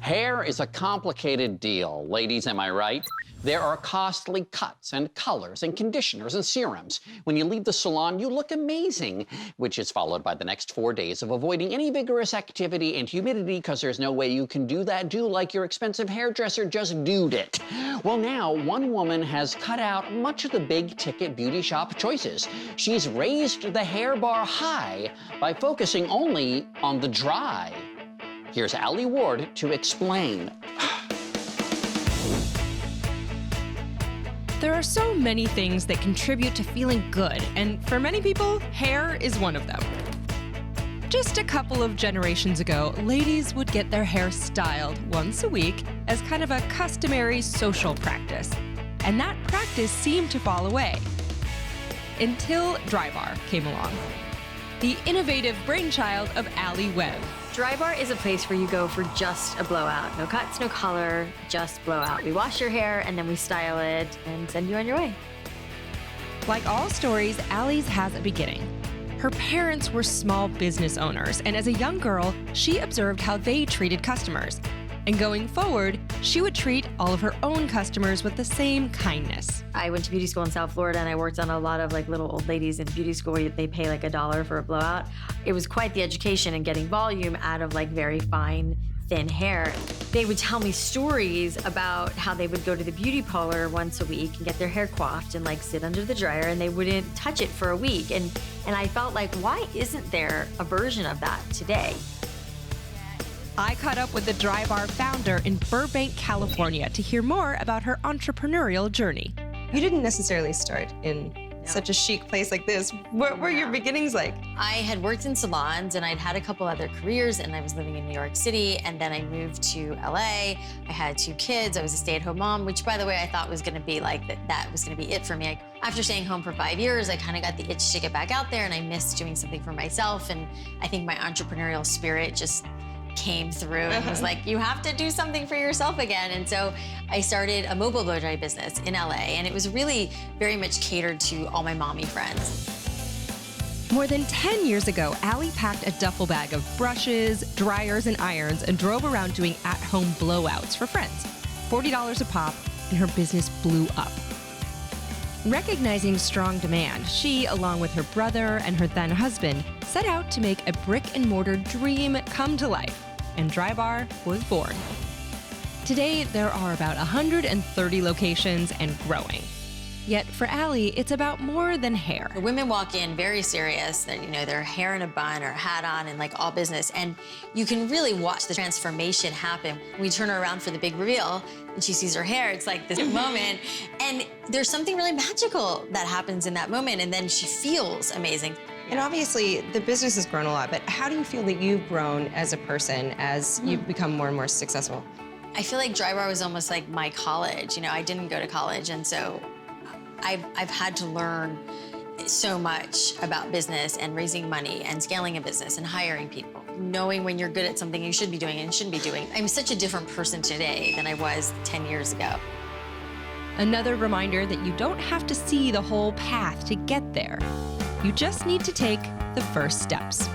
Hair is a complicated deal, ladies, am I right? There are costly cuts and colors and conditioners and serums. When you leave the salon, you look amazing, which is followed by the next 4 days of avoiding any vigorous activity and humidity because there's no way you can do like your expensive hairdresser just doed it. Well, now, one woman has cut out much of the big-ticket beauty shop choices. She's raised the hair bar high by focusing only on the dry. Here's Alie Ward to explain. There are so many things that contribute to feeling good, and for many people, hair is one of them. Just a couple of generations ago, ladies would get their hair styled once a week as kind of a customary social practice. And that practice seemed to fall away. Until Drybar came along. The innovative brainchild of Alli Webb. Drybar is a place where you go for just a blowout. No cuts, no color, just blowout. We wash your hair and then we style it and send you on your way. Like all stories, Allie's has a beginning. Her parents were small business owners, and as a young girl, she observed how they treated customers. And going forward, she would treat all of her own customers with the same kindness. I went to beauty school in South Florida and I worked on a lot of little old ladies in beauty school where they pay $1 for a blowout. It was quite the education and getting volume out of very fine, thin hair. They would tell me stories about how they would go to the beauty parlor once a week and get their hair coiffed and sit under the dryer, and they wouldn't touch it for a week. And I felt why isn't there a version of that today? I caught up with the Drybar founder in Burbank, California to hear more about her entrepreneurial journey. You didn't necessarily start in such a chic place like this. What were your beginnings like? I had worked in salons and I'd had a couple other careers, and I was living in New York City, and then I moved to LA. I had 2 kids. I was a stay-at-home mom, which, by the way, I thought was gonna be that was gonna be it for me. After staying home for 5 years, I kind of got the itch to get back out there, and I missed doing something for myself, and I think my entrepreneurial spirit just came through and was you have to do something for yourself again. And so I started a mobile blow dry business in LA, and it was really very much catered to all my mommy friends. More than 10 years ago, Allie packed a duffel bag of brushes, dryers, and irons and drove around doing at-home blowouts for friends. $40 a pop, and her business blew up. Recognizing strong demand, she, along with her brother and her then husband, set out to make a brick-and-mortar dream come to life, and Drybar was born. Today, there are about 130 locations and growing. Yet for Allie, it's about more than hair. Women walk in very serious, their hair in a bun or a hat on and all business, and you can really watch the transformation happen. We turn her around for the big reveal and she sees her hair, it's this moment, and there's something really magical that happens in that moment, and then she feels amazing. And obviously, the business has grown a lot, but how do you feel that you've grown as a person as you've become more and more successful? I feel like Drybar was almost like my college. I didn't go to college, and so I've had to learn so much about business and raising money and scaling a business and hiring people. Knowing when you're good at something you should be doing and shouldn't be doing. I'm such a different person today than I was 10 years ago. Another reminder that you don't have to see the whole path to get there. You just need to take the first steps.